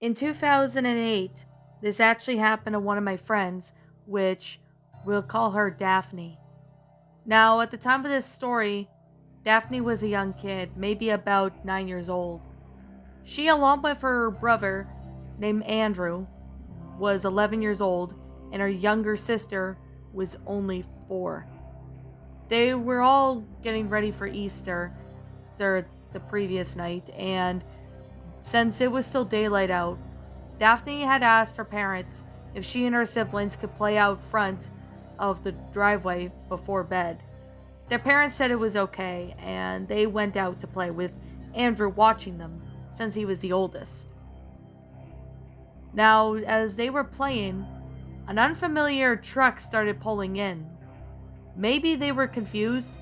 In 2008, this actually happened to one of my friends, which we'll call her Daphne. Now, at the time of this story, Daphne was a young kid, maybe about 9 years old. She, along with her brother, named Andrew, was 11 years old, and her younger sister was only 4. They were all getting ready for Easter the previous night, and since it was still daylight out, Daphne had asked her parents if she and her siblings could play out front of the driveway before bed. Their parents said it was okay, and they went out to play with Andrew watching them, since he was the oldest. Now, as they were playing, an unfamiliar truck started pulling in. Maybe they were confused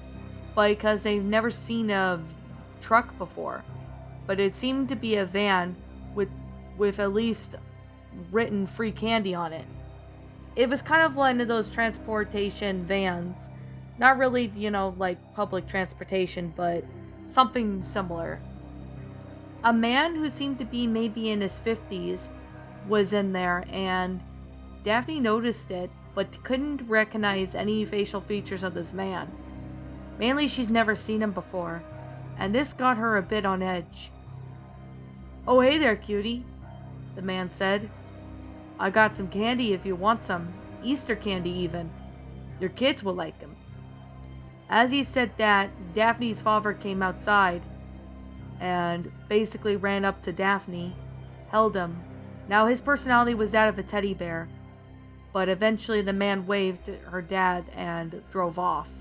because they've never seen a truck before, but it seemed to be a van with at least written free candy on it. It was kind of one of those transportation vans. Not really, like public transportation, but something similar. A man who seemed to be maybe in his 50s was in there, and Daphne noticed it, but couldn't recognize any facial features of this man. Mainly, she's never seen him before, and this got her a bit on edge. "Oh, hey there, cutie," the man said. "I got some candy if you want some. Easter candy, even. Your kids will like them." As he said that, Daphne's father came outside and basically ran up to Daphne, held him. Now, his personality was that of a teddy bear, but eventually the man waved at her dad and drove off.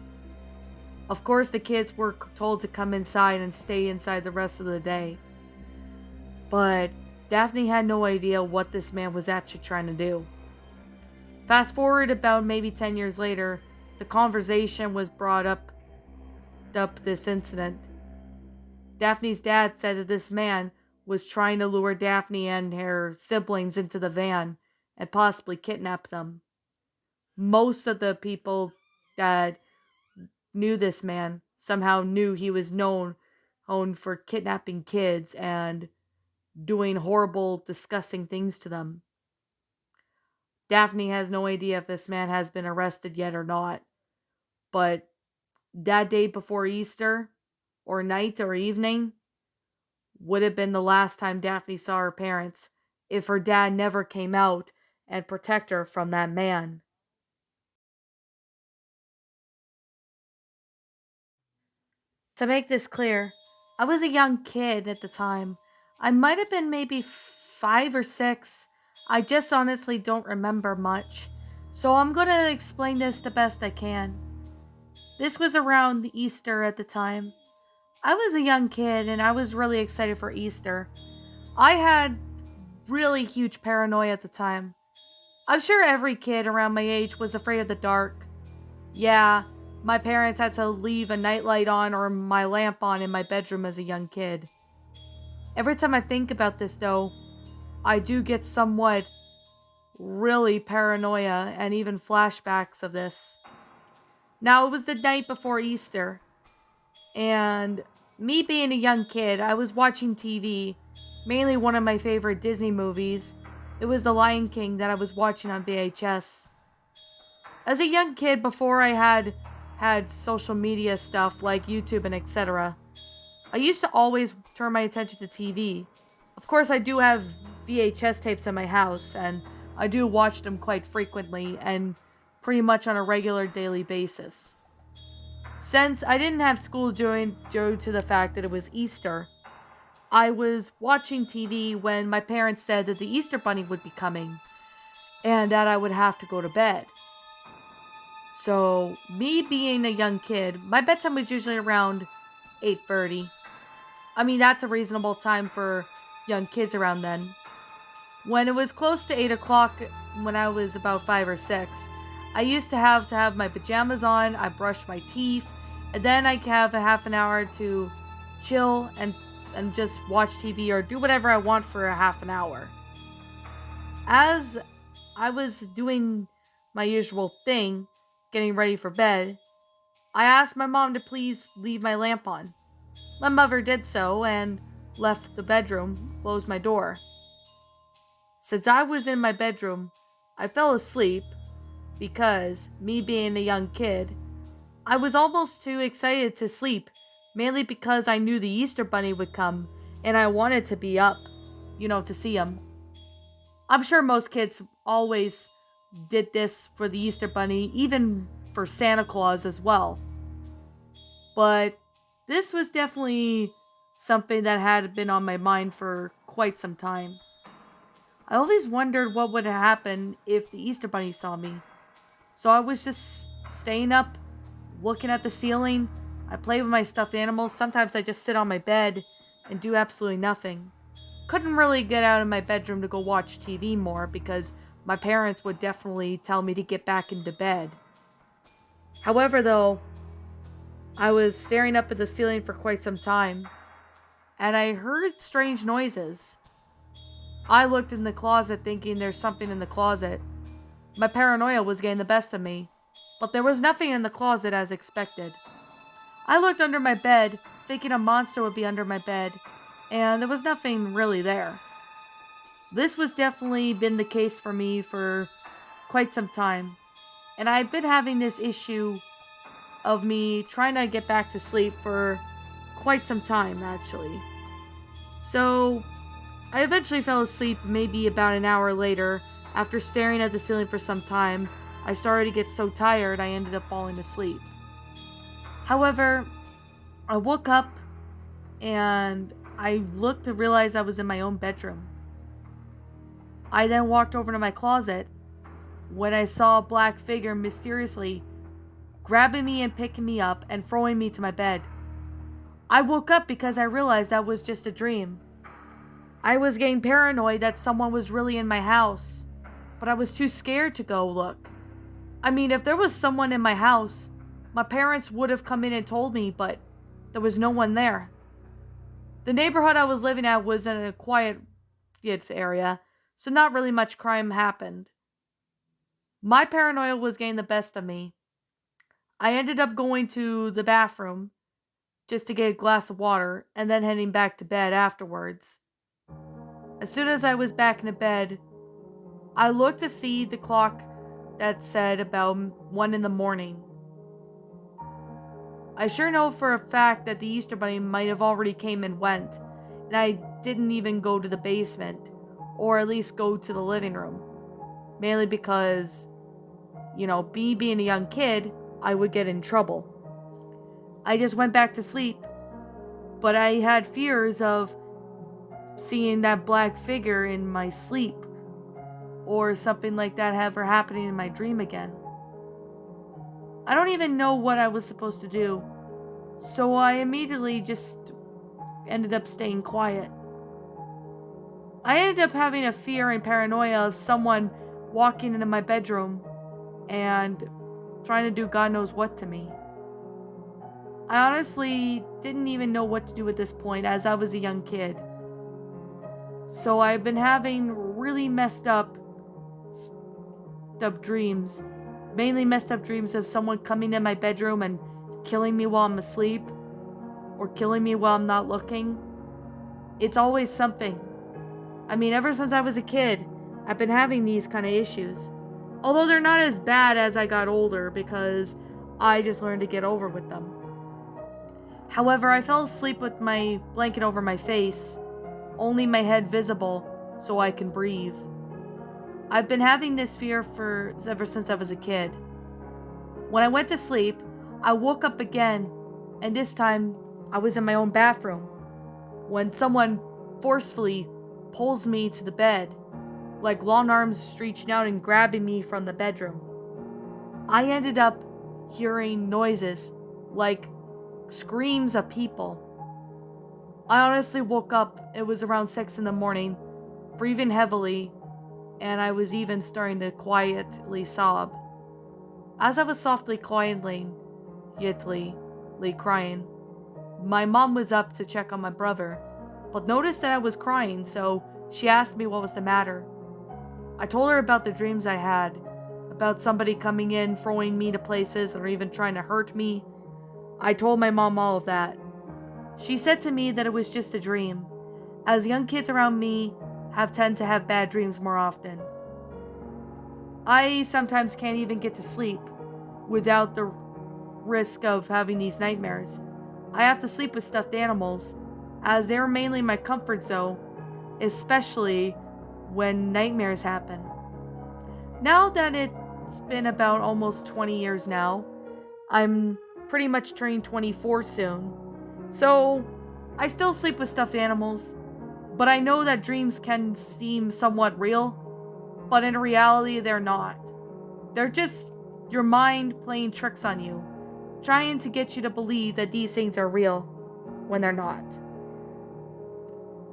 Of course, the kids were told to come inside and stay inside the rest of the day. But Daphne had no idea what this man was actually trying to do. Fast forward about maybe 10 years later, the conversation was brought up this incident. Daphne's dad said that this man was trying to lure Daphne and her siblings into the van and possibly kidnap them. Most of the people that knew this man somehow knew he was known for kidnapping kids and doing horrible, disgusting things to them. Daphne has no idea if this man has been arrested yet or not, but that day before Easter, or night or evening, would have been the last time Daphne saw her parents if her dad never came out and protect her from that man. To make this clear, I was a young kid at the time. I might have been maybe 5 or 6. I just honestly don't remember much. So I'm gonna explain this the best I can. This was around the Easter at the time. I was a young kid and I was really excited for Easter. I had really huge paranoia at the time. I'm sure every kid around my age was afraid of the dark. Yeah, my parents had to leave a nightlight on or my lamp on in my bedroom as a young kid. Every time I think about this, though, I do get somewhat really paranoia and even flashbacks of this. Now, it was the night before Easter, and me being a young kid, I was watching TV, mainly one of my favorite Disney movies. It was The Lion King that I was watching on VHS. As a young kid, before I had social media stuff like YouTube and etc., I used to always turn my attention to TV. Of course, I do have VHS tapes in my house, and I do watch them quite frequently and pretty much on a regular daily basis. Since I didn't have school due to the fact that it was Easter, I was watching TV when my parents said that the Easter Bunny would be coming and that I would have to go to bed. So, me being a young kid, my bedtime was usually around 8:30. I mean, that's a reasonable time for young kids around then. When it was close to 8 o'clock, when I was about 5 or 6, I used to have my pajamas on, I brushed my teeth, and then I'd have a half an hour to chill and just watch TV or do whatever I want for a half an hour. As I was doing my usual thing, getting ready for bed, I asked my mom to please leave my lamp on. My mother did so and left the bedroom, closed my door. Since I was in my bedroom, I fell asleep because, me being a young kid, I was almost too excited to sleep, mainly because I knew the Easter Bunny would come and I wanted to be up, to see him. I'm sure most kids always did this for the Easter Bunny, even for Santa Claus as well. But this was definitely something that had been on my mind for quite some time. I always wondered what would happen if the Easter Bunny saw me. So I was just staying up, looking at the ceiling. I play with my stuffed animals. Sometimes I just sit on my bed and do absolutely nothing. Couldn't really get out of my bedroom to go watch TV more because my parents would definitely tell me to get back into bed. However, though, I was staring up at the ceiling for quite some time and I heard strange noises. I looked in the closet thinking there's something in the closet. My paranoia was getting the best of me, but there was nothing in the closet as expected. I looked under my bed, thinking a monster would be under my bed, and there was nothing really there. This was definitely been the case for me for quite some time, and I've been having this issue of me trying to get back to sleep for quite some time, actually. So, I eventually fell asleep maybe about an hour later. After staring at the ceiling for some time, I started to get so tired I ended up falling asleep. However, I woke up and I looked to realize I was in my own bedroom. I then walked over to my closet when I saw a black figure mysteriously grabbing me and picking me up and throwing me to my bed. I woke up because I realized that was just a dream. I was getting paranoid that someone was really in my house, but I was too scared to go look. I mean, if there was someone in my house, my parents would have come in and told me, but there was no one there. The neighborhood I was living at was in a quiet area, so not really much crime happened. My paranoia was getting the best of me. I ended up going to the bathroom just to get a glass of water and then heading back to bed afterwards. As soon as I was back in the bed, I looked to see the clock that said about 1 in the morning. I sure know for a fact that the Easter Bunny might have already came and went, and I didn't even go to the basement, or at least go to the living room. Mainly because, me being a young kid, I would get in trouble. I just went back to sleep, but I had fears of seeing that black figure in my sleep, or something like that ever happening in my dream again. I don't even know what I was supposed to do, so I immediately just ended up staying quiet. I ended up having a fear and paranoia of someone walking into my bedroom and trying to do God knows what to me. I honestly didn't even know what to do at this point as I was a young kid. So I've been having really messed up dreams. Mainly messed up dreams of someone coming in my bedroom and killing me while I'm asleep, or killing me while I'm not looking. It's always something. I mean, ever since I was a kid, I've been having these kind of issues. Although they're not as bad as I got older because I just learned to get over with them. However, I fell asleep with my blanket over my face, only my head visible so I can breathe. I've been having this fear ever since I was a kid. When I went to sleep, I woke up again, and this time I was in my own bathroom when someone forcefully pulls me to the bed, like long arms reaching out and grabbing me from the bedroom. I ended up hearing noises like screams of people. I honestly woke up, it was around 6 in the morning, breathing heavily, and I was even starting to quietly sob. As I was softly quietly crying, my mom was up to check on my brother, but noticed that I was crying, so she asked me what was the matter. I told her about the dreams I had, about somebody coming in, throwing me to places, or even trying to hurt me. I told my mom all of that. She said to me that it was just a dream, as young kids around me tend to have bad dreams more often. I sometimes can't even get to sleep without the risk of having these nightmares. I have to sleep with stuffed animals, as they were mainly my comfort zone, especially when nightmares happen. Now that it's been about almost 20 years now, I'm pretty much turning 24 soon. So, I still sleep with stuffed animals, but I know that dreams can seem somewhat real, but in reality, they're not. They're just your mind playing tricks on you, trying to get you to believe that these things are real when they're not.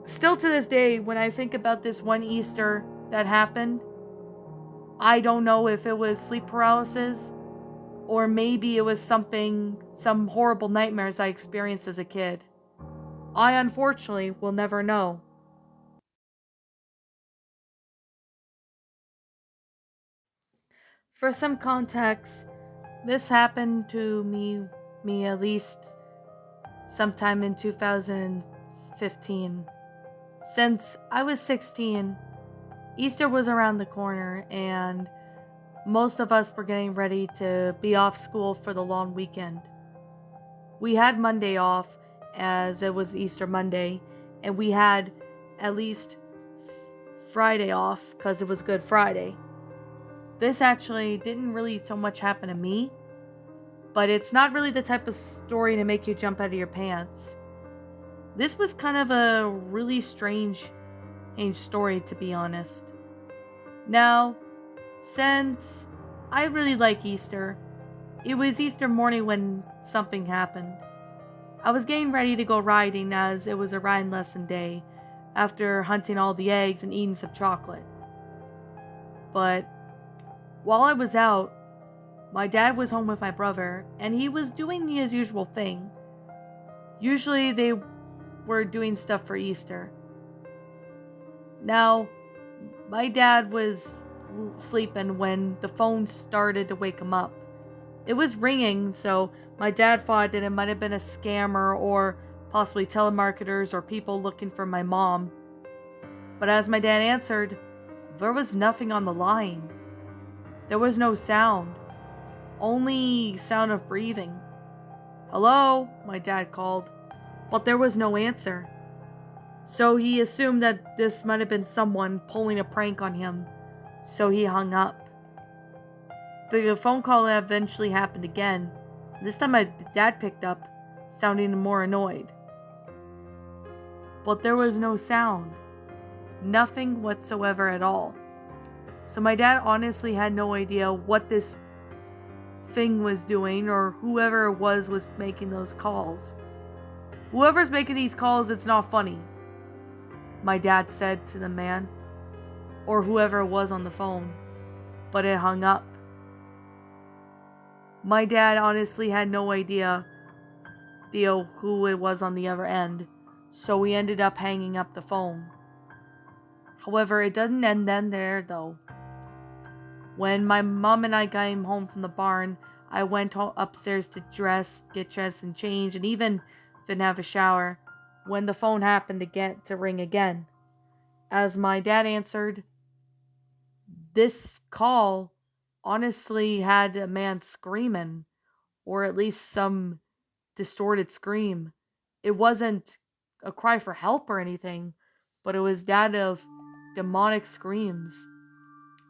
Still to this day, when I think about this one Easter that happened, I don't know if it was sleep paralysis or maybe it was some horrible nightmares I experienced as a kid. I unfortunately will never know. For some context, this happened to me at least sometime in 2015. Since I was 16, Easter was around the corner and most of us were getting ready to be off school for the long weekend. We had Monday off as it was Easter Monday, and we had at least Friday off because it was Good Friday. This actually didn't really so much happen to me, but it's not really the type of story to make you jump out of your pants. This was kind of a really strange story, to be honest. Now, since I really like Easter, it was Easter morning when something happened. I was getting ready to go riding as it was a riding lesson day after hunting all the eggs and eating some chocolate. But while I was out, my dad was home with my brother and he was doing his usual thing. Usually they were doing stuff for Easter. Now, my dad was sleeping when the phone started to wake him up. It was ringing, so my dad thought that it might have been a scammer or possibly telemarketers or people looking for my mom. But as my dad answered, there was nothing on the line. There was no sound, only sound of breathing. "Hello?" my dad called, but there was no answer. So he assumed that this might have been someone pulling a prank on him, so he hung up. The phone call eventually happened again. This time my dad picked up, sounding more annoyed. But there was no sound. Nothing whatsoever at all. So my dad honestly had no idea what this thing was doing or whoever it was making those calls. "Whoever's making these calls, it's not funny," my dad said to the man, or whoever it was on the phone, but it hung up. My dad honestly had no idea who it was on the other end, so we ended up hanging up the phone. However, it doesn't end then there though. When my mom and I came home from the barn, I went upstairs to get dressed and change, and even didn't have a shower when the phone happened to ring again. As my dad answered, this call honestly had a man screaming, or at least some distorted scream. It wasn't a cry for help or anything, but it was that of demonic screams.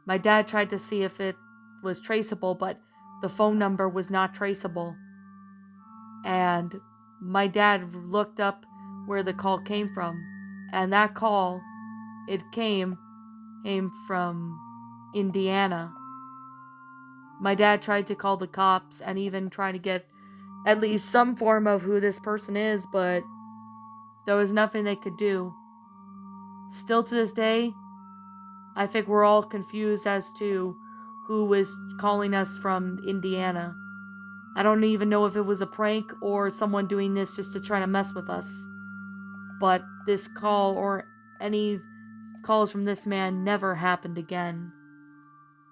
My dad tried to see if it was traceable, but the phone number was not traceable. And my dad looked up where the call came from, and that call, it came from Indiana. My dad tried to call the cops and even try to get at least some form of who this person is, but there was nothing they could do. Still to this day, I think we're all confused as to who was calling us from Indiana. I don't even know if it was a prank or someone doing this just to try to mess with us. But this call or any calls from this man never happened again.